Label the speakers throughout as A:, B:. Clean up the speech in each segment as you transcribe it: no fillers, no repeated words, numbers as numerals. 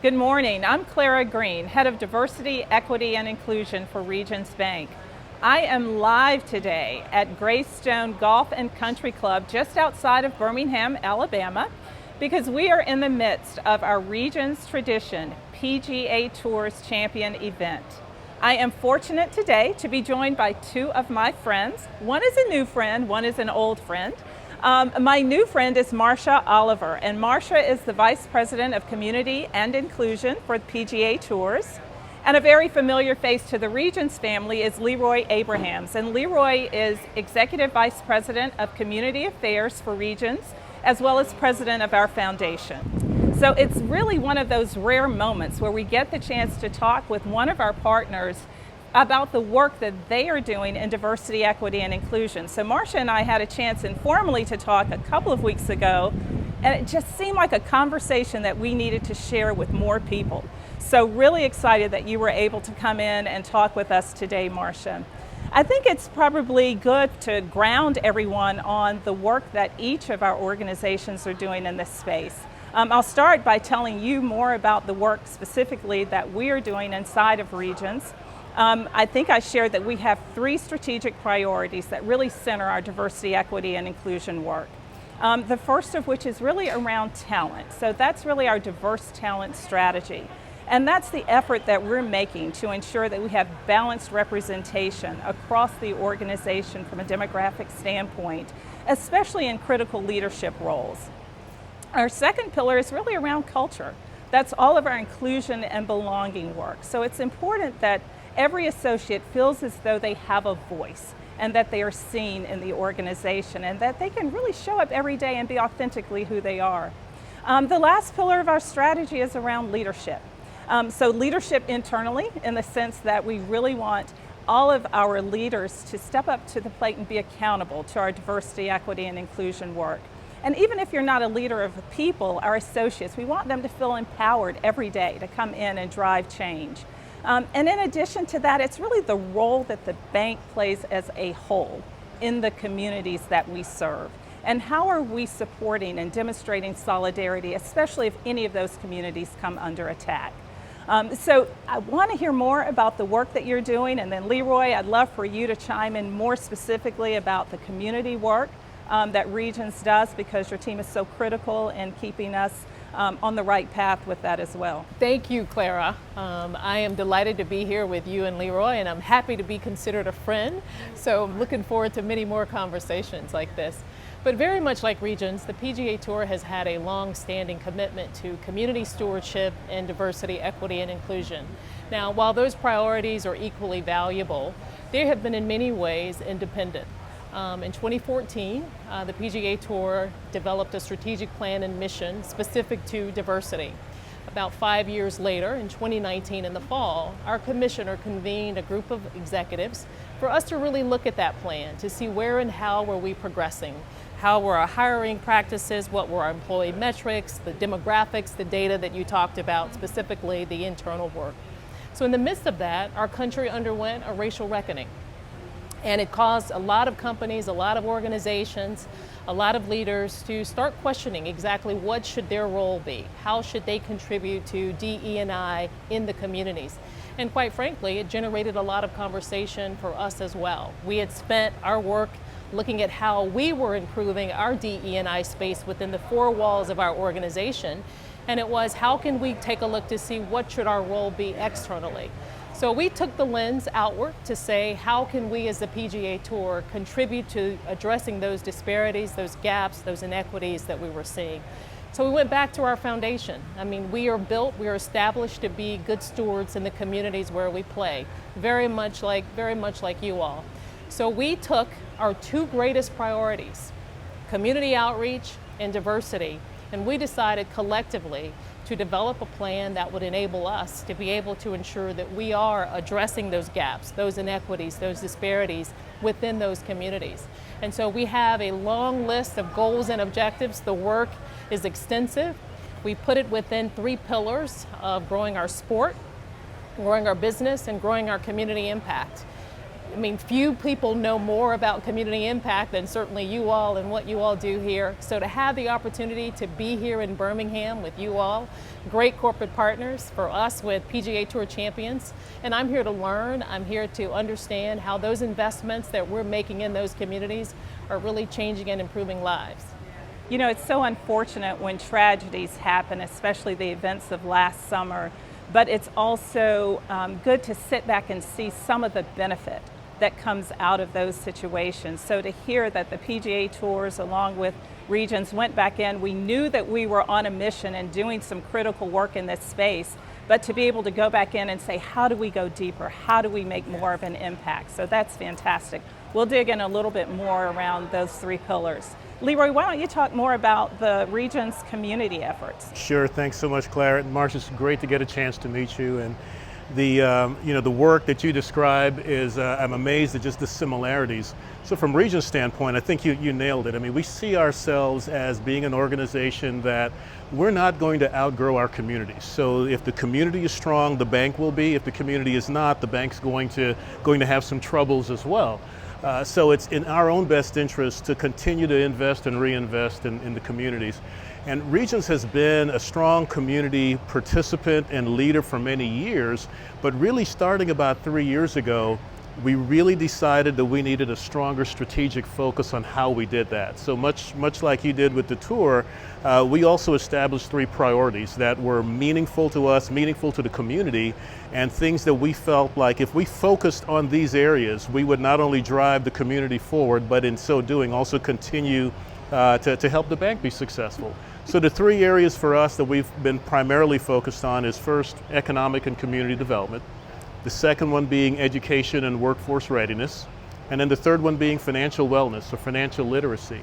A: Good morning. I'm Clara Green, Head of Diversity, Equity, and Inclusion for Regions Bank. I am live today at Greystone Golf and Country Club just outside of Birmingham, Alabama, because we are in the midst of our Regions Tradition Pga Tours Champion event. I am fortunate today to be joined by two of my friends. One is a new friend, one is an old friend. My new friend is Marsha Oliver, and Marsha is the Vice President of Community and Inclusion for Pga Tours. And a very familiar face to the Regions family is Leroy Abrahams, and Leroy is Executive Vice President of Community Affairs for Regions, as well as President of our foundation. So it's really one of those rare moments where we get the chance to talk with one of our partners about the work that they are doing in diversity, equity, and inclusion. So Marsha and I had a chance informally to talk a couple of weeks ago, and it just seemed like a conversation that we needed to share with more people. So really excited that you were able to come in and talk with us today, Marsha. I think it's probably good to ground everyone on the work that each of our organizations are doing in this space. I'll start by telling you more about the work specifically that we are doing inside of Regions. I think I shared that we have three strategic priorities that really center our diversity, equity, and inclusion work. The first of which is really around talent. So that's really our diverse talent strategy. And that's the effort that we're making to ensure that we have balanced representation across the organization from a demographic standpoint, especially in critical leadership roles. Our second pillar is really around culture. That's all of our inclusion and belonging work. So it's important that every associate feels as though they have a voice and that they are seen in the organization and that they can really show up every day and be authentically who they are. The last pillar of our strategy is around leadership. So leadership internally, in the sense that we really want all of our leaders to step up to the plate and be accountable to our diversity, equity, and inclusion work. And even if you're not a leader of the people, our associates, we want them to feel empowered every day to come in and drive change. And in addition to that, it's really the role that the bank plays as a whole in the communities that we serve. And how are we supporting and demonstrating solidarity, especially if any of those communities come under attack? So I want to hear more about the work that you're doing, and then Leroy, I'd love for you to chime in more specifically about the community work that Regions does, because your team is so critical in keeping us on the right path with that as well.
B: Thank you, Clara. I am delighted to be here with you and Leroy, and I'm happy to be considered a friend. So I'm looking forward to many more conversations like this. But very much like Regions, the Pga Tour has had a long-standing commitment to community stewardship and diversity, equity, and inclusion. Now, while those priorities are equally valuable, they have been in many ways independent. In 2014, the Pga Tour developed a strategic plan and mission specific to diversity. About 5 years later, in 2019 in the fall, our commissioner convened a group of executives for us to really look at that plan to see where and how were we progressing. How were our hiring practices, what were our employee metrics, the demographics, the data that you talked about, specifically the internal work. So in the midst of that, our country underwent a racial reckoning. And it caused a lot of companies, a lot of organizations, a lot of leaders to start questioning exactly what should their role be. How should they contribute to DE&I in the communities? And quite frankly, it generated a lot of conversation for us as well. We had spent our work looking at how we were improving our DE&I space within the four walls of our organization. And it was, how can we take a look to see what should our role be externally? So we took the lens outward to say, how can we as the Pga Tour contribute to addressing those disparities, those gaps, those inequities that we were seeing? So we went back to our foundation. I mean, we are established to be good stewards in the communities where we play, very much like you all. So we took our two greatest priorities, community outreach and diversity, and we decided collectively to develop a plan that would enable us to be able to ensure that we are addressing those gaps, those inequities, those disparities within those communities. And so we have a long list of goals and objectives. The work is extensive. We put it within three pillars of growing our sport, growing our business, and growing our community impact. I mean, few people know more about community impact than certainly you all and what you all do here. So to have the opportunity to be here in Birmingham with you all, great corporate partners for us with PGA Tour champions, and I'm here to learn, I'm here to understand how those investments that we're making in those communities are really changing and improving lives.
A: You know, it's so unfortunate when tragedies happen, especially the events of last summer, but it's also good to sit back and see some of the benefit that comes out of those situations. So to hear that the PGA Tours along with Regions went back in, we knew that we were on a mission and doing some critical work in this space, but to be able to go back in and say, how do we go deeper? How do we make more of an impact? So that's fantastic. We'll dig in a little bit more around those three pillars. Leroy, why don't you talk more about the Regions community efforts?
C: Sure, thanks so much, Clara. Marsha, it's great to get a chance to meet you. And the work that you describe is, I'm amazed at just the similarities. So from Regions' standpoint, I think you nailed it. I mean, we see ourselves as being an organization that we're not going to outgrow our communities. So if the community is strong, the bank will be. If the community is not, the bank's going to have some troubles as well. So it's in our own best interest to continue to invest and reinvest in the communities. And Regions has been a strong community participant and leader for many years, but really starting about 3 years ago, we really decided that we needed a stronger strategic focus on how we did that. So much like you did with the tour, we also established 3 priorities that were meaningful to us, meaningful to the community, and things that we felt like if we focused on these areas, we would not only drive the community forward, but in so doing also continue to help the bank be successful. So the 3 areas for us that we've been primarily focused on is first, economic and community development. The second one being education and workforce readiness. And then the third one being financial wellness or financial literacy.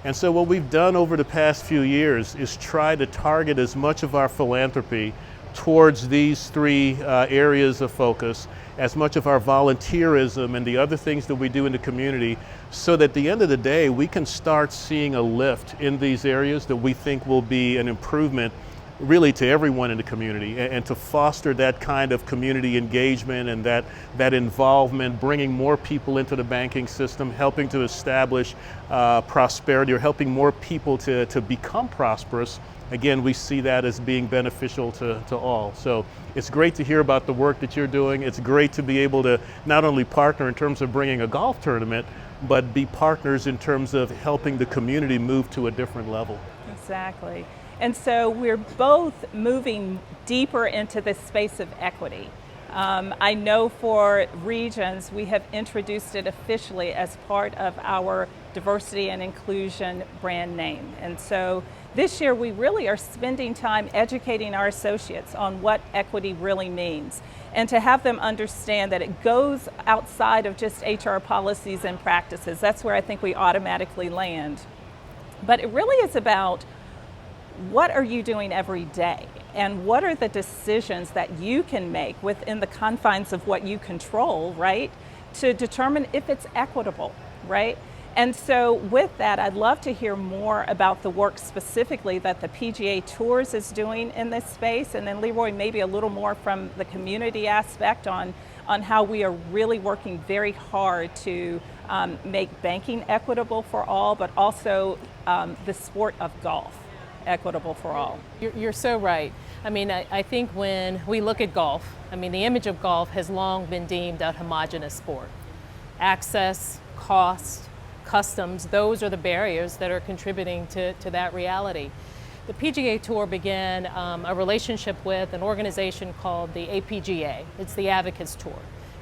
C: And so what we've done over the past few years is try to target as much of our philanthropy towards these 3 areas of focus, as much of our volunteerism and the other things that we do in the community, so that at the end of the day, we can start seeing a lift in these areas that we think will be an improvement really to everyone in the community, and to foster that kind of community engagement and that involvement, bringing more people into the banking system, helping to establish prosperity or helping more people to become prosperous. Again, we see that as being beneficial to all. So it's great to hear about the work that you're doing. It's great to be able to not only partner in terms of bringing a golf tournament, but be partners in terms of helping the community move to a different level.
A: Exactly. And so we're both moving deeper into this space of equity. I know for Regions, we have introduced it officially as part of our diversity and inclusion brand name. And so this year we really are spending time educating our associates on what equity really means, and to have them understand that it goes outside of just HR policies and practices. That's where I think we automatically land. But it really is about what are you doing every day, and what are the decisions that you can make within the confines of what you control, right, to determine if it's equitable, right? And so with that, I'd love to hear more about the work specifically that the PGA Tours is doing in this space, and then Leroy, maybe a little more from the community aspect on how we are really working very hard to make banking equitable for all, but also the sport of golf equitable for all.
B: You're so right. I mean, I think when we look at golf, I mean, the image of golf has long been deemed a homogeneous sport. Access, cost, customs, those are the barriers that are contributing to that reality. The PGA Tour began a relationship with an organization called the APGA. It's the Advocates Tour.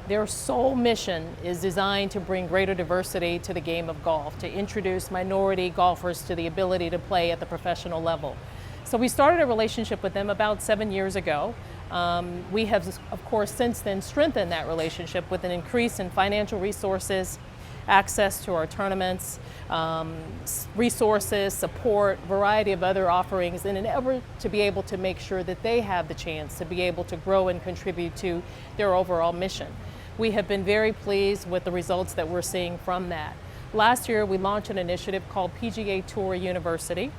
B: Their sole mission is designed to bring greater diversity to the game of golf, to introduce minority golfers to the ability to play at the professional level. So we started a relationship with them about 7 years ago. We have, of course, since then strengthened that relationship with an increase in financial resources, access to our tournaments, resources, support, variety of other offerings in an effort to be able to make sure that they have the chance to be able to grow and contribute to their overall mission. We have been very pleased with the results that we're seeing from that. Last year, we launched an initiative called Pga Tour University.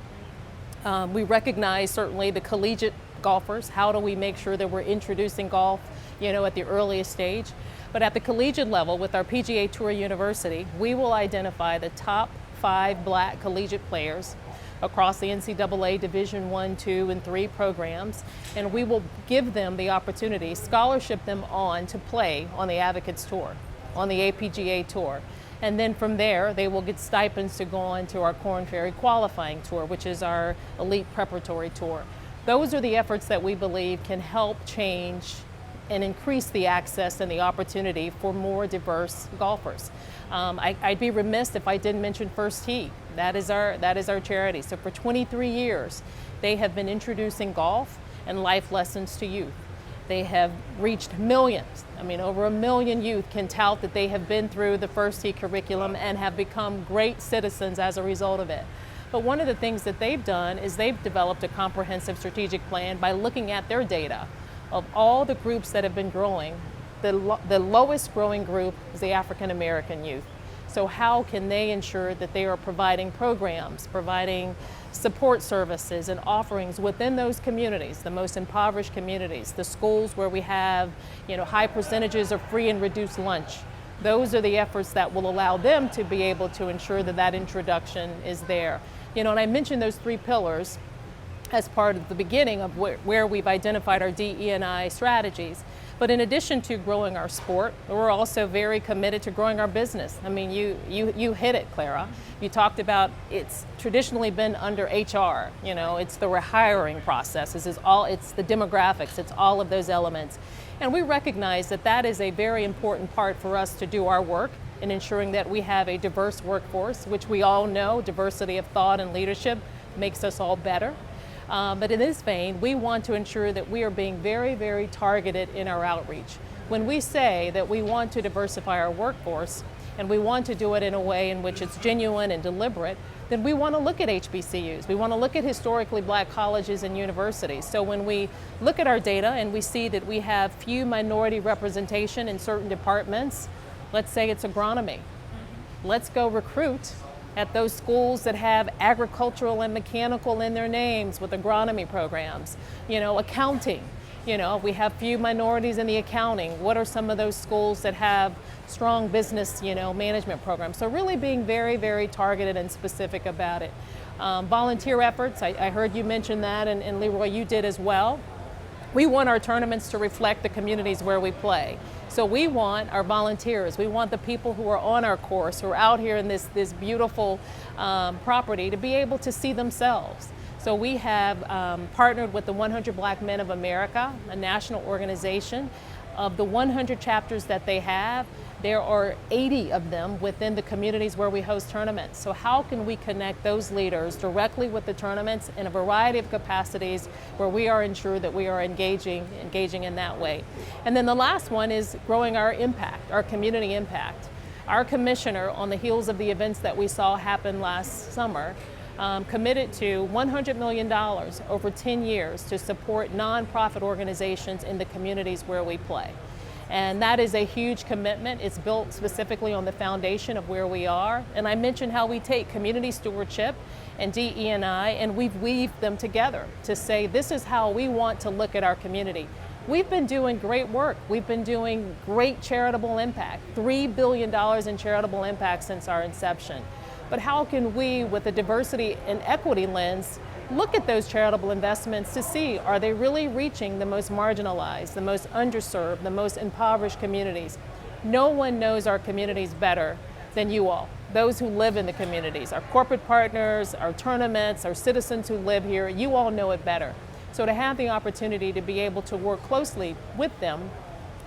B: We recognize certainly the collegiate golfers. How do we make sure that we're introducing golf, at the earliest stage? But at the collegiate level, with our Pga Tour University, we will identify the top 5 black collegiate players across the NCAA Division I, II, and III programs, and we will give them the opportunity, scholarship them on to play on the Advocates Tour, on the APGA Tour. And then from there, they will get stipends to go on to our Korn Ferry Qualifying Tour, which is our elite preparatory tour. Those are the efforts that we believe can help change and increase the access and the opportunity for more diverse golfers. I'd be remiss if I didn't mention First Tee. That is our charity. So for 23 years, they have been introducing golf and life lessons to youth. They have reached millions. I mean, over 1 million youth can tout that they have been through the First Tee curriculum and have become great citizens as a result of it. But one of the things that they've done is they've developed a comprehensive strategic plan by looking at their data of all the groups that have been growing. The lowest growing group is the African American youth. So how can they ensure that they are providing programs, providing support services and offerings within those communities, the most impoverished communities, the schools where we have, high percentages of free and reduced lunch. Those are the efforts that will allow them to be able to ensure that that introduction is there. And I mentioned those 3 pillars as part of the beginning of where we've identified our DE&I strategies. But in addition to growing our sport, we're also very committed to growing our business. I mean, you hit it, Clara. You talked about it's traditionally been under HR. It's the rehiring process. It's the demographics. It's all of those elements. And we recognize that that is a very important part for us to do our work in ensuring that we have a diverse workforce, which we all know diversity of thought and leadership makes us all better. But in this vein, we want to ensure that we are being very, very targeted in our outreach. When we say that we want to diversify our workforce and we want to do it in a way in which it's genuine and deliberate, then we want to look at HBCUs. We want to look at historically black colleges and universities. So when we look at our data and we see that we have few minority representation in certain departments, let's say it's agronomy. Let's go recruit at those schools that have agricultural and mechanical in their names with agronomy programs. Accounting. We have few minorities in the accounting. What are some of those schools that have strong business, management programs? So really being very, very targeted and specific about it. Volunteer efforts, I heard you mention that, and Leroy, you did as well. We want our tournaments to reflect the communities where we play. So we want our volunteers, we want the people who are on our course, who are out here in this beautiful property to be able to see themselves. So we have partnered with the 100 Black Men of America, a national organization. Of the 100 chapters that they have, there are 80 of them within the communities where we host tournaments. So how can we connect those leaders directly with the tournaments in a variety of capacities where we are ensured that we are engaging in that way? And then the last one is growing our impact, our community impact. Our commissioner, on the heels of the events that we saw happen last summer, committed to $100 million over 10 years to support nonprofit organizations in the communities where we play. And that is a huge commitment. It's built specifically on the foundation of where we are. And I mentioned how we take community stewardship and DE&I and we've weaved them together to say this is how we want to look at our community. We've been doing great work. We've been doing great charitable impact, $3 billion in charitable impact since our inception. But how can we, with a diversity and equity lens, look at those charitable investments to see, are they really reaching the most marginalized, the most underserved, the most impoverished communities? No one knows our communities better than you all, those who live in the communities, our corporate partners, our tournaments, our citizens who live here, you all know it better. So to have the opportunity to be able to work closely with them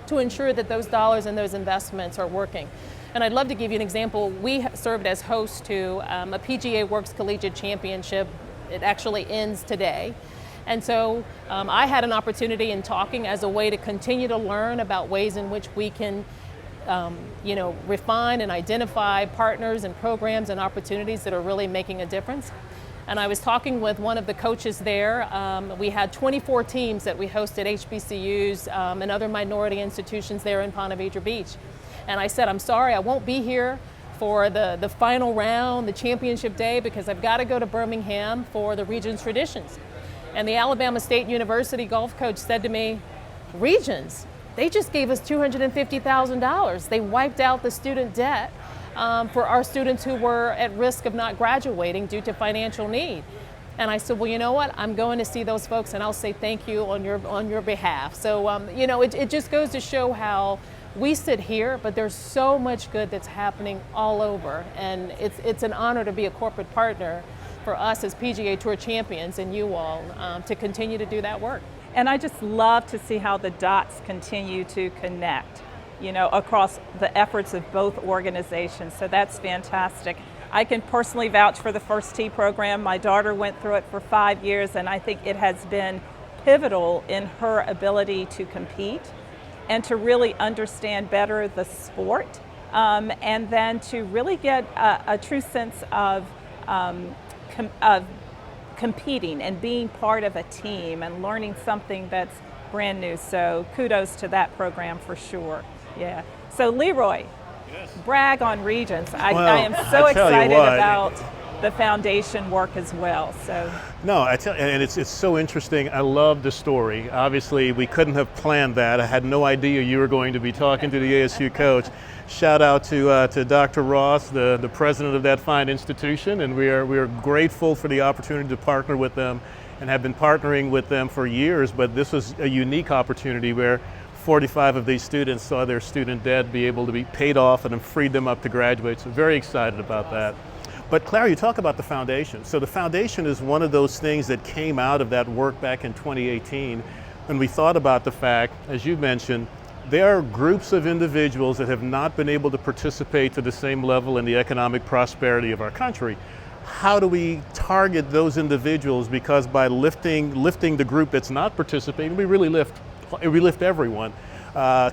B: to ensure that those dollars and those investments are working. And I'd love to give you an example. We served as host to a PGA Works Collegiate Championship. It actually ends today. And so I had an opportunity in talking as a way to continue to learn about ways in which we can refine and identify partners and programs and opportunities that are really making a difference. And I was talking with one of the coaches there. We had 24 teams that we hosted, HBCUs and other minority institutions there in Ponte Vedra Beach. And I said, I'm sorry, I won't be here for the final round, the championship day, because I've got to go to Birmingham for the Regions Traditions. And the Alabama State University golf coach said to me, Regions? they just gave us $250,000. They wiped out the student debt for our students who were at risk of not graduating due to financial need. And I said, well, you know what? I'm going to see those folks and I'll say thank you on your behalf. So, you know, it just goes to show how we sit here, but there's so much good that's happening all over. And it's an honor to be a corporate partner for us as PGA Tour champions and you all to continue to do that work.
A: And I just love to see how the dots continue to connect, you know, across the efforts of both organizations. So that's fantastic. I can personally vouch for the First Tee program. My daughter went through it for 5 years, and I think it has been pivotal in her ability to compete and to really understand better the sport, and then to really get a true sense of competing and being part of a team and learning something that's brand new. So kudos to that program for sure. Yeah. So Leroy, yes. Brag on Regents. I am so excited about the foundation work as well. So
C: no, I tell you, and it's so interesting. I love the story. Obviously, we couldn't have planned that. I had no idea you were going to be talking to the ASU coach. Shout out to Dr. Ross, the president of that fine institution, and we are grateful for the opportunity to partner with them, and have been partnering with them for years. But this was a unique opportunity where 45 of these students saw their student debt be able to be paid off and freed them up to graduate. So very excited about that. But Clara, you talk about the foundation. So the foundation is one of those things that came out of that work back in 2018 when we thought about the fact, as you mentioned, there are groups of individuals that have not been able to participate to the same level in the economic prosperity of our country. How do we target those individuals? Because by lifting the group that's not participating, we lift everyone.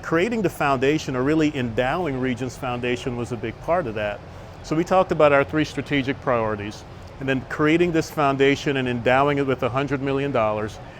C: Creating the foundation, or really endowing Regents Foundation, was a big part of that. So we talked about our 3 strategic priorities, and then creating this foundation and endowing it with $100 million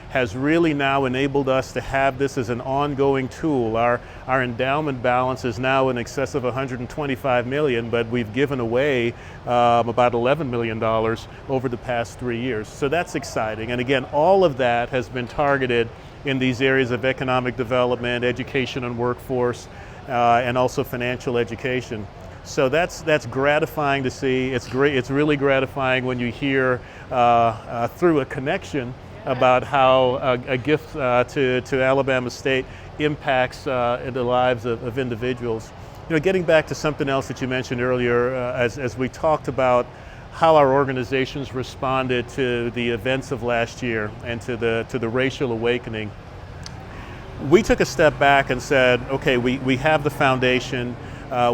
C: has really now enabled us to have this as an ongoing tool. Our endowment balance is now in excess of $125 million, but we've given away about $11 million over the past 3 years. So that's exciting. And again, all of that has been targeted in these areas of economic development, education and workforce, and also financial education. So that's gratifying to see. It's great. It's really gratifying when you hear through a connection about how a gift to Alabama State impacts the lives of individuals. You know, getting back to something else that you mentioned earlier, as we talked about how our organizations responded to the events of last year and to the racial awakening, we took a step back and said, okay, we have the foundation.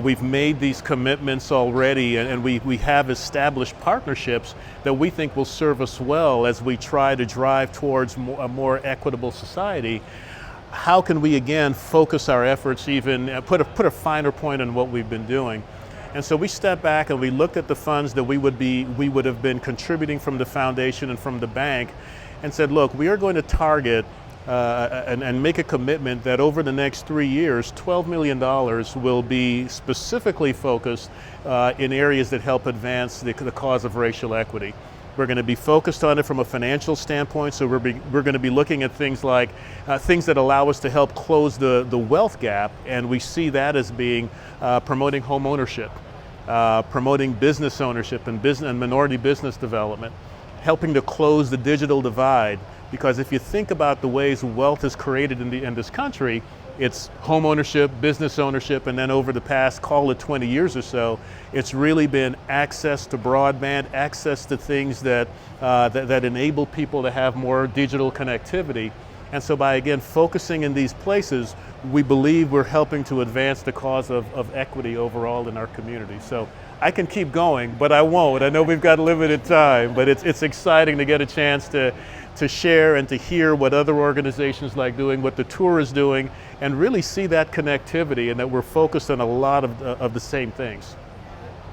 C: We've made these commitments already, and we have established partnerships that we think will serve us well as we try to drive towards a more equitable society. How can we again focus our efforts, even put a finer point on what we've been doing? And so we stepped back and we looked at the funds that we would have been contributing from the foundation and from the bank, and said, look, we are going to target and make a commitment that over the next 3 years, $12 million will be specifically focused in areas that help advance the cause of racial equity. We're going to be focused on it from a financial standpoint, so we're going to be looking at things like things that allow us to help close the wealth gap, and we see that as being promoting home ownership, promoting business ownership and minority business development, helping to close the digital divide. Because if you think about the ways wealth is created in this country, it's home ownership, business ownership, and then over the past, call it 20 years or so, it's really been access to broadband, access to things that enable people to have more digital connectivity. And so by, again, focusing in these places, we believe we're helping to advance the cause of equity overall in our community. So I can keep going, but I won't. I know we've got limited time, but it's exciting to get a chance to share and to hear what other organizations like doing, what the tour is doing, and really see that connectivity and that we're focused on a lot of the same things.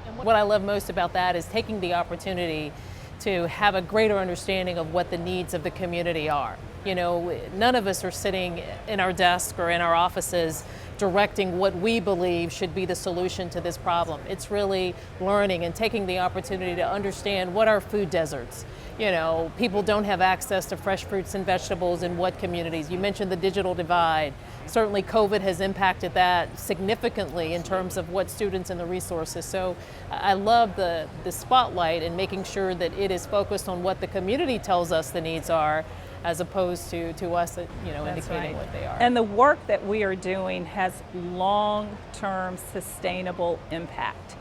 B: And what I love most about that is taking the opportunity to have a greater understanding of what the needs of the community are. You know, none of us are sitting in our desk or in our offices directing what we believe should be the solution to this problem. It's really learning and taking the opportunity to understand what are food deserts. You know, people don't have access to fresh fruits and vegetables in what communities. You mentioned the digital divide. Certainly COVID has impacted that significantly in terms of what students and the resources. So I love the spotlight and making sure that it is focused on what the community tells us the needs are, as opposed to us, indicating what they are.
A: And the work that we are doing has long-term sustainable impact.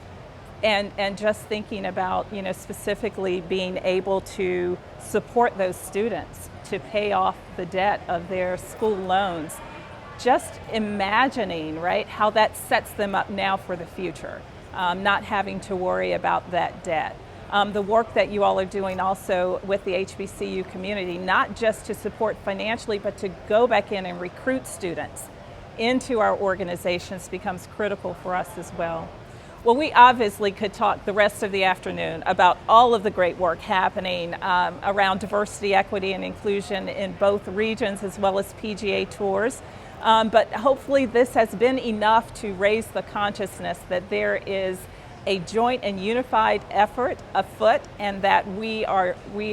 A: And just thinking about, specifically being able to support those students to pay off the debt of their school loans, just imagining, right, how that sets them up now for the future, not having to worry about that debt. The work that you all are doing also with the HBCU community, not just to support financially, but to go back in and recruit students into our organizations, becomes critical for us as well. Well, we obviously could talk the rest of the afternoon about all of the great work happening around diversity, equity, and inclusion in both regions as well as PGA Tours. But hopefully this has been enough to raise the consciousness that there is a joint and unified effort afoot, and that we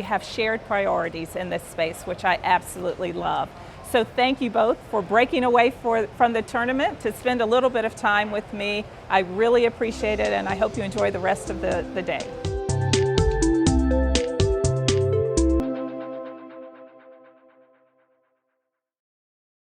A: have shared priorities in this space, which I absolutely love. So thank you both for breaking away from the tournament to spend a little bit of time with me. I really appreciate it, and I hope you enjoy the rest of the day.